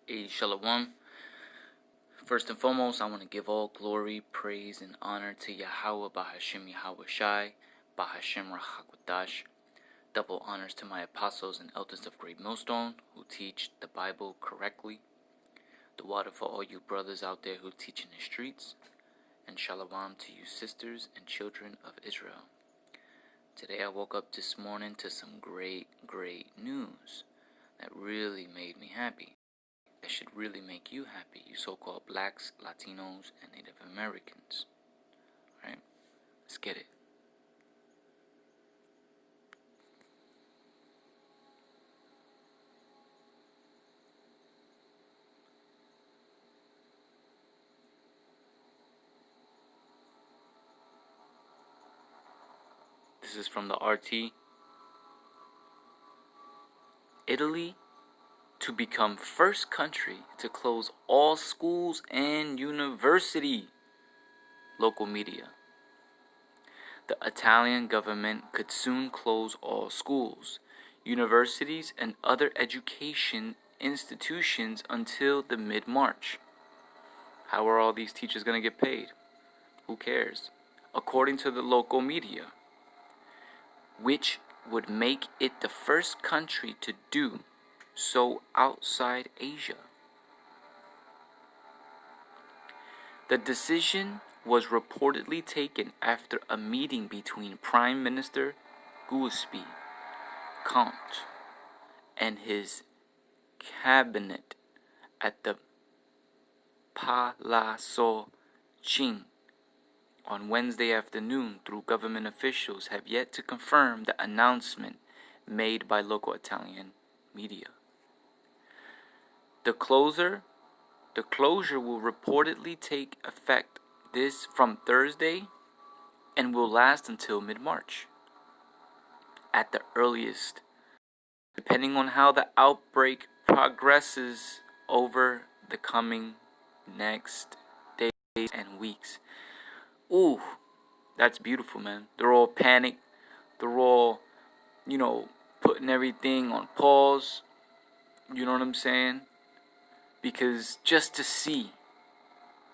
Shalom. First and foremost, I want to give all glory, praise, and honor to Yahweh Bahashim Yahweh Shai, Bahashim Rachakwadash. Double honors to my apostles and elders of Great Millstone who teach the Bible correctly. The water for all you brothers out there who teach in the streets. And shalom to you sisters and children of Israel. Today I woke up this morning to some great news that really made me happy. That should really make you happy, you so-called blacks, Latinos, and Native Americans. Right? Let's get it. This is from the RT. Italy to become first country to close all schools and university. Local media. The Italian government could soon close all schools, universities, and other education institutions until the mid-March. How are all these teachers going to get paid? Who cares? According to the local media, which would make it the first country to do so outside Asia. The decision was reportedly taken after a meeting between Prime Minister Giuseppe Conte and his cabinet at the Palazzo Chigi on Wednesday afternoon. Through government officials have yet to confirm the announcement made by local Italian media. The closure will reportedly take effect from Thursday and will last until mid-March at the earliest, depending on how the outbreak progresses over the coming next days and weeks. Ooh, that's beautiful, man. They're all panicked. They're all, putting everything on pause. You know what I'm saying? Because just to see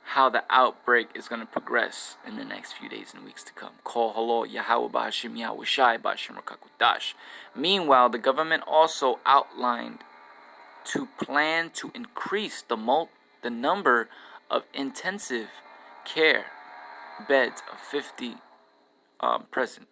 how the outbreak is going to progress in the next few days and weeks to come. Call hello Yahweh Bahashim Yahweh Shai Bahashim Rakakudash. Meanwhile, the government also outlined to plan to increase the number of intensive care beds of 50 present.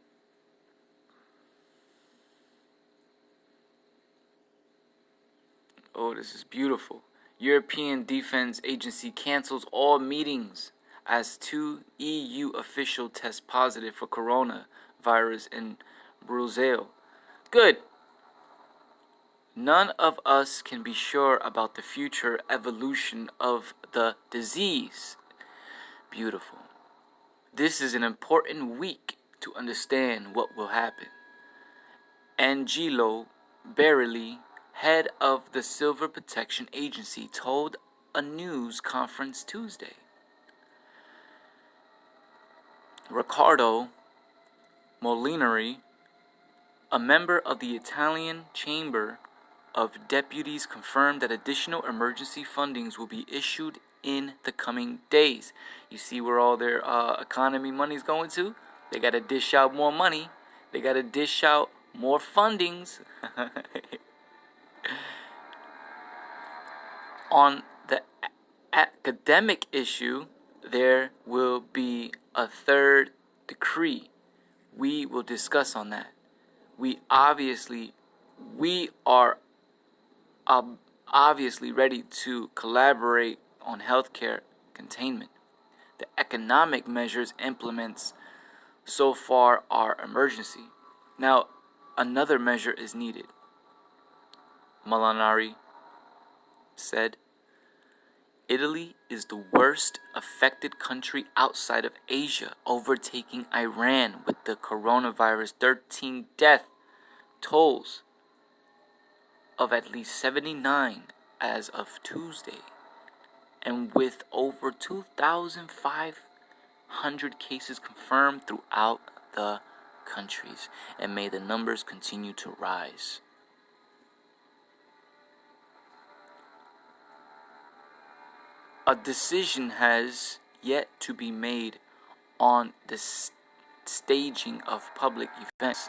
Oh, this is beautiful. European Defense Agency cancels all meetings as 2 EU officials test positive for coronavirus in Brazil. Good. None of us can be sure about the future evolution of the disease. Beautiful. This is an important week to understand what will happen. Angelo Barelli, head of the Civil Protection Agency, told a news conference Tuesday. Riccardo Molinari, a member of the Italian Chamber of Deputies, confirmed that additional emergency fundings will be issued in the coming days. You see where all their economy money's going to? They got to dish out more money. They got to dish out more fundings. On the academic issue, there will be a third decree. We will discuss on that. We are obviously ready to collaborate on healthcare containment. The economic measures implements so far are emergency. Now, another measure is needed. Molinari said, Italy is the worst affected country outside of Asia, overtaking Iran with the coronavirus 13 death tolls of at least 79 as of Tuesday, and with over 2,500 cases confirmed throughout the countries, and may the numbers continue to rise. a decision has yet to be made on the staging of public events,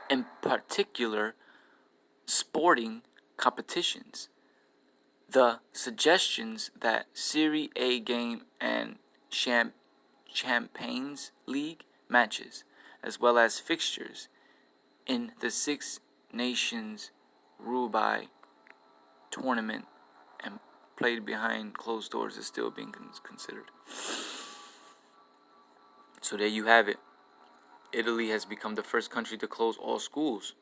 in particular sporting competitions. The suggestions that Serie A game and Champagnes League matches, as well as fixtures in the Six Nations Rugby tournament and played behind closed doors, is still being considered. So there you have it. Italy has become the first country to close all schools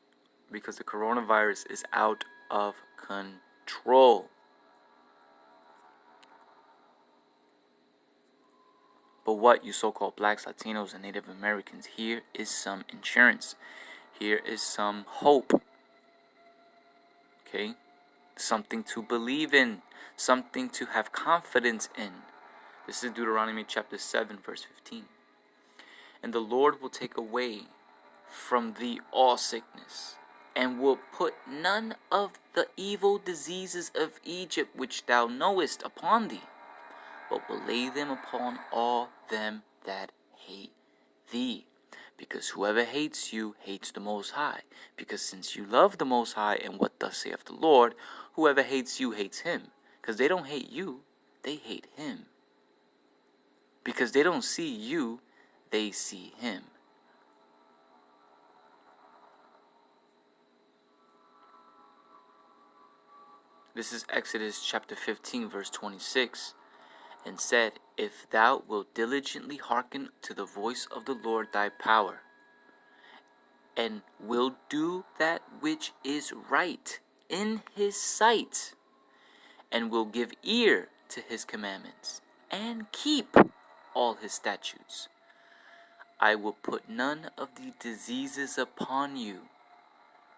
because the coronavirus is out of control. But what, you so-called blacks, Latinos, and Native Americans, here is some insurance. Here is some hope. Okay? Something to believe in. Something to have confidence in. This is Deuteronomy chapter 7, verse 15. And the Lord will take away from thee all sickness, and will put none of the evil diseases of Egypt which thou knowest upon thee, but will lay them upon all them that hate thee. Because whoever hates you hates the Most High. Because since you love the Most High, and what thus saith the Lord, whoever hates you hates him. Because they don't hate you, they hate him. Because they don't see you, they see him. This is Exodus chapter 15, verse 26. And said, if thou wilt diligently hearken to the voice of the Lord thy power, and will do that which is right in his sight, and will give ear to his commandments, and keep all his statutes, I will put none of the diseases upon you,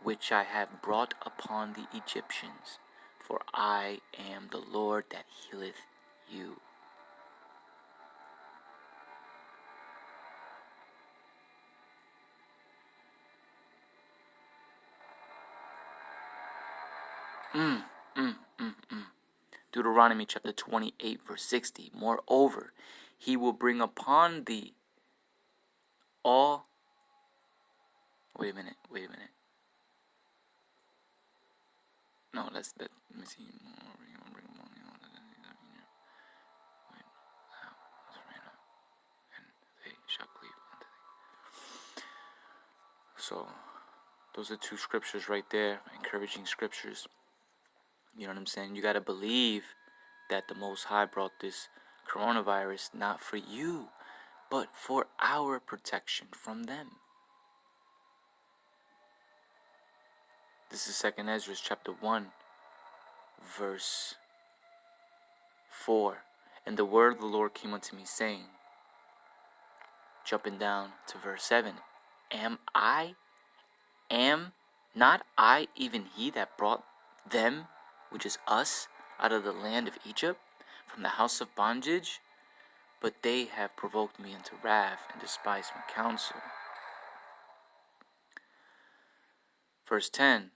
which I have brought upon the Egyptians, for I am the Lord that healeth you. Deuteronomy chapter 28, verse 60. Moreover, he will bring upon thee all... Wait a minute. No, let me see. So, those are two scriptures right there, encouraging scriptures. You know what I'm saying? You got to believe that the Most High brought this coronavirus not for you, but for our protection from them. This is 2 Ezra chapter 1, verse 4. And the word of the Lord came unto me, saying, jumping down to verse 7, am not I even he that brought them, which is us, out of the land of Egypt, from the house of bondage? But they have provoked me into wrath, and despised my counsel. Verse 10,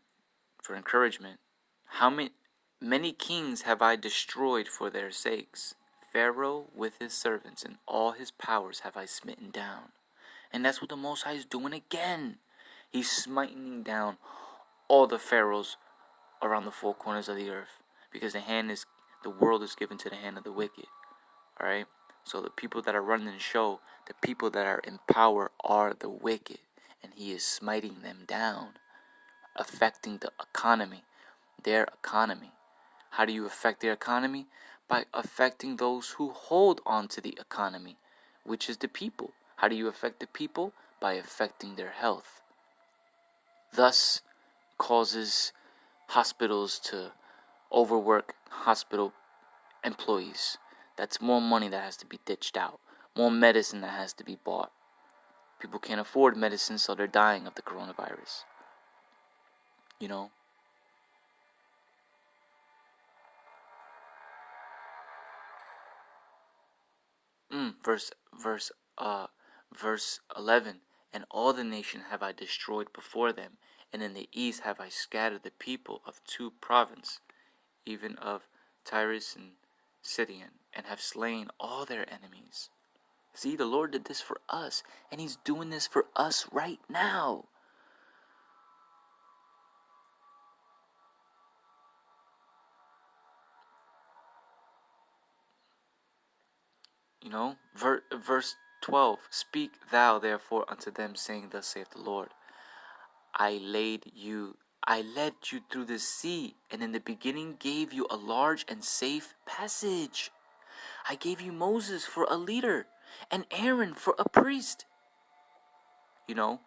for encouragement. How many kings have I destroyed for their sakes? Pharaoh with his servants and all his powers have I smitten down. And that's what the Most High is doing again. He's smiting down all the pharaohs around the four corners of the earth, because the world is given to the hand of the wicked. All right. So the people that are running the show, the people that are in power, are the wicked, and he is smiting them down, affecting the economy, their economy. How do you affect their economy? By affecting those who hold on to the economy, which is the people. How do you affect the people? By affecting their health. Thus causes hospitals to overwork hospital employees. That's more money that has to be ditched out. More medicine that has to be bought. People can't afford medicine, so they're dying of the coronavirus. You know? Verse 11. And all the nation have I destroyed before them, and in the east have I scattered the people of two provinces, even of Tyrus and Sidon, and have slain all their enemies. See, the Lord did this for us, and He's doing this for us right now. You know, verse 12, Speak thou therefore unto them, saying, Thus saith the Lord, I led you through the sea, and in the beginning gave you a large and safe passage. I gave you Moses for a leader, and Aaron for a priest. You know,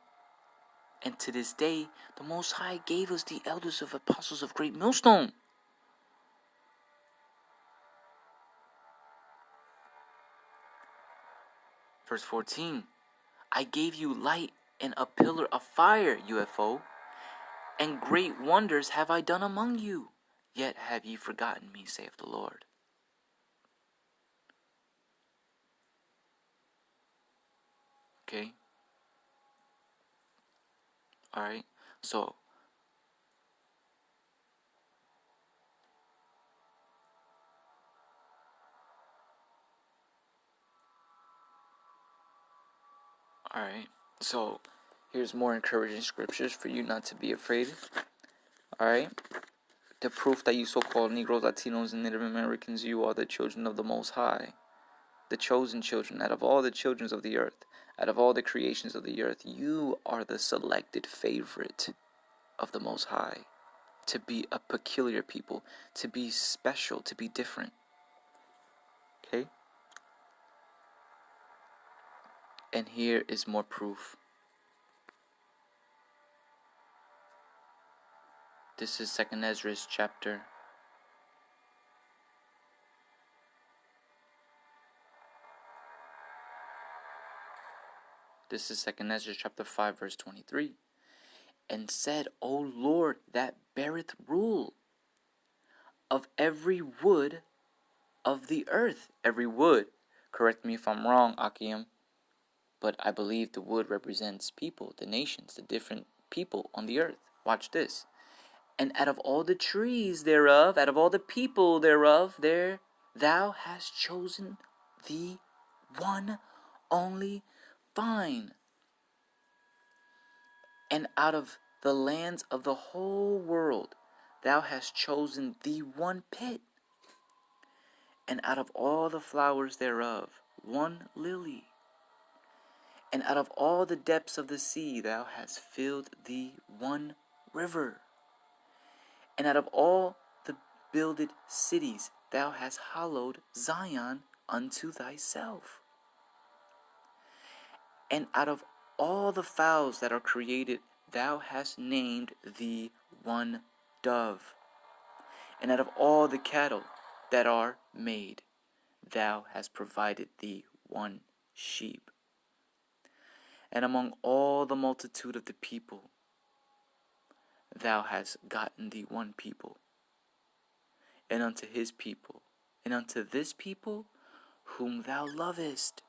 and to this day, the Most High gave us the elders of apostles of great millstone. Verse 14, I gave you light and a pillar of fire, UFO, and great wonders have I done among you. Yet have ye forgotten me, saith the Lord. Okay? Alright? So, alright. So, here's more encouraging scriptures for you not to be afraid. Alright? The proof that you so-called Negroes, Latinos, and Native Americans, you are the children of the Most High. The chosen children, out of all the children of the earth, out of all the creations of the earth, you are the selected favorite of the Most High. To be a peculiar people, to be special, to be different. Okay? And here is more proof. This is 2nd Ezra's chapter. This is 2nd Ezra chapter 5 verse 23. And said, O Lord, that beareth rule of every wood of the earth. Every wood. Correct me if I'm wrong, Akim. But I believe the wood represents people, the nations, the different people on the earth. Watch this. And out of all the trees thereof, out of all the people thereof, thou hast chosen the one only vine. And out of the lands of the whole world, thou hast chosen the one pit. And out of all the flowers thereof, one lily. And out of all the depths of the sea, thou hast filled the one river. And out of all the builded cities, thou hast hallowed Zion unto thyself. And out of all the fowls that are created, thou hast named the one dove. And out of all the cattle that are made, thou hast provided the one sheep. And among all the multitude of the people, thou hast gotten thee one people. And unto his people, and unto this people, whom thou lovest,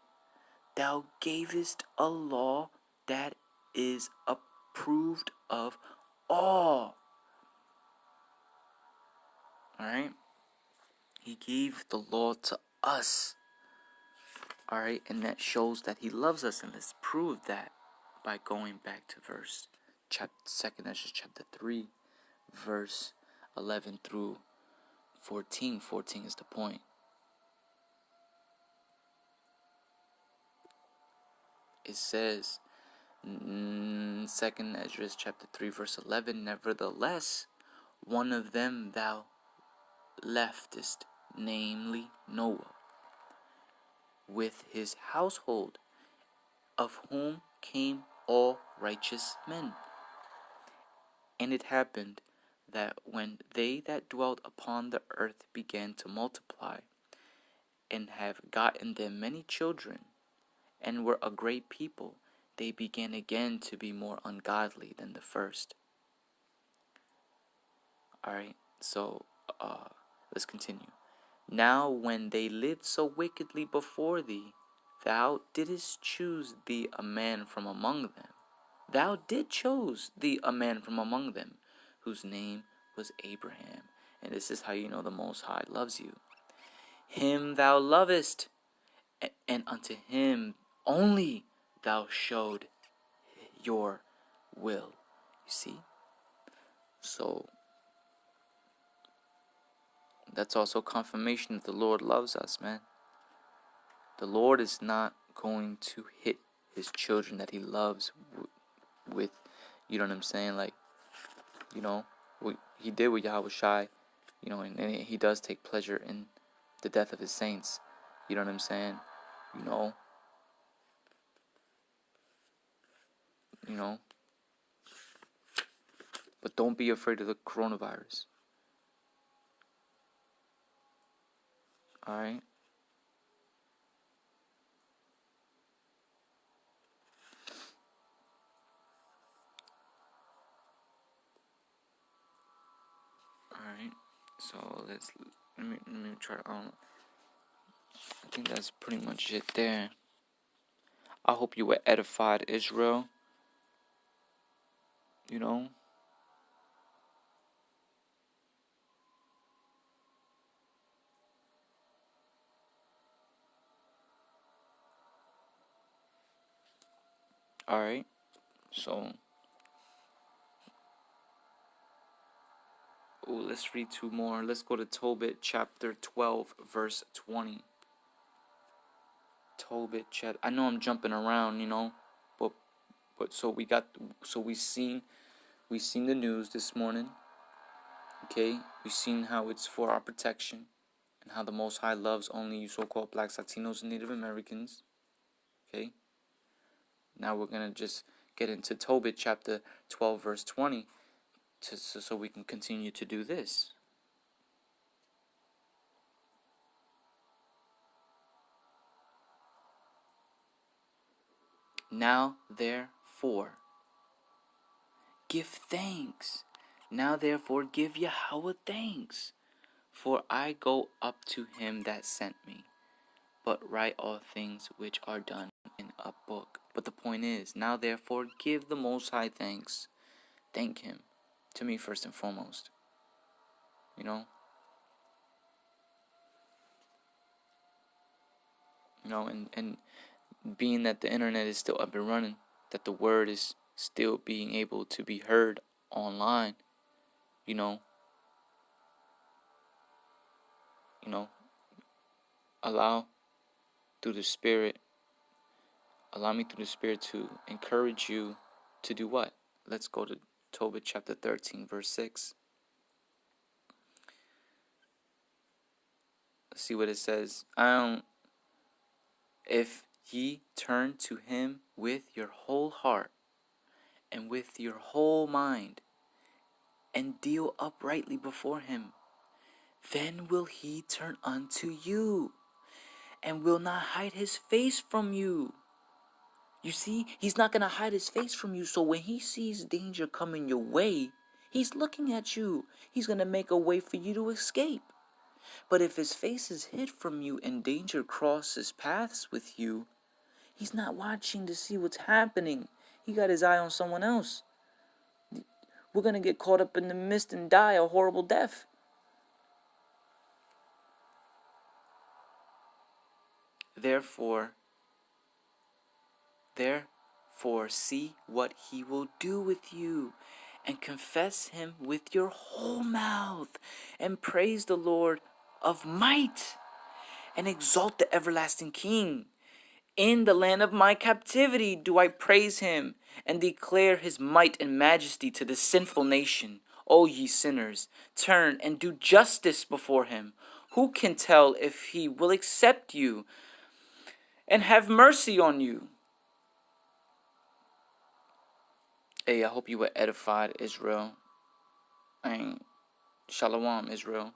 thou gavest a law that is approved of all. Alright? He gave the law to us. Alright? And that shows that he loves us. And let's prove that by going back to verse 2nd Ezra chapter 3, verse 11 through 14. 14 is the point. It says, 2nd Ezra chapter 3 verse 11, Nevertheless, one of them thou leftest, namely Noah, with his household, of whom came all righteous men. And it happened that when they that dwelt upon the earth began to multiply, and have gotten them many children, and were a great people, they began again to be more ungodly than the first. Alright, so let's continue. Now when they lived so wickedly before thee, thou didst choose thee a man from among them. Thou did chose thee a man from among them, whose name was Abraham. And this is how you know the Most High loves you. him thou lovest, and unto him only thou showed your will. You see? So that's also confirmation that the Lord loves us, man. The Lord is not going to hit his children that he loves with, you know what I'm saying? Like, you know, what he did with Yahweh Shai, you know, and he does take pleasure in the death of his saints. You know what I'm saying? You know. You know. But don't be afraid of the coronavirus. Alright? Alright. So let me try to I think that's pretty much it there. I hope you were edified, Israel. You know. Alright. So let's read two more. Let's go to Tobit chapter 12, verse 20. Tobit chapter. I know I'm jumping around, you know, but we seen the news this morning. Okay, we seen how it's for our protection, and how the Most High loves only you so-called blacks, Latinos, and Native Americans. Okay. Now we're gonna just get into Tobit chapter 12, verse 20, so we can continue to do this. Now therefore give thanks. Now therefore give Yahweh thanks, for I go up to him that sent me, but write all things which are done in a book. But the point is, now therefore give the Most High thanks. Thank him, to me first and foremost. You know? You know, and being that the internet is still up and running, that the word is still being able to be heard online, you know, allow through the Spirit, allow me through the Spirit to encourage you to do what? Let's go to Tobit chapter 13, verse 6. Let's see what it says. If ye turn to him with your whole heart and with your whole mind, and deal uprightly before him, then will he turn unto you, and will not hide his face from you. You see, he's not going to hide his face from you, so when he sees danger coming your way, he's looking at you. He's going to make a way for you to escape. But if his face is hid from you and danger crosses paths with you, he's not watching to see what's happening. He got his eye on someone else. We're going to get caught up in the mist and die a horrible death. Therefore, see what he will do with you, and confess him with your whole mouth, and praise the Lord of might, and exalt the everlasting King. In the land of my captivity do I praise him, and declare his might and majesty to the sinful nation. O ye sinners, turn and do justice before him. Who can tell if he will accept you and have mercy on you? Hey, I hope you were edified, Israel. Shalom, Israel.